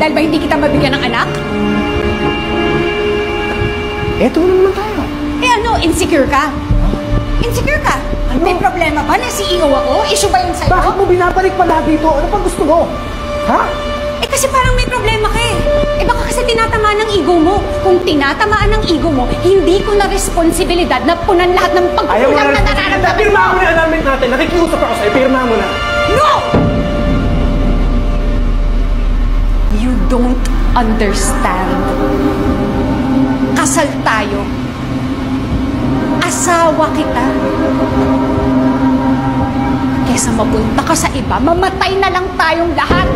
Dahil ba hindi kita mabigyan ng anak? Eto na naman tayo. Eh ano, insecure ka? Insecure ka? Ano? May problema ba na CEO ako? Issue ba yun sa'yo? Bakit mo binabalik pa lahat dito? Ano pang gusto mo? Ha? Eh kasi parang may problema ka eh. Eh baka kasi tinatamaan ng ego mo. Kung tinatamaan ng ego mo, hindi ko na responsibilidad na punan lahat ng pagkukulang na nararamdaman mo. Pirma mo na yung annulment natin. Nakikiusap ako sa'yo. Pirma mo na. No! You don't understand. Kasal tayo. Asawa kita. Kesa mapunta ka sa iba, mamatay na lang tayong lahat.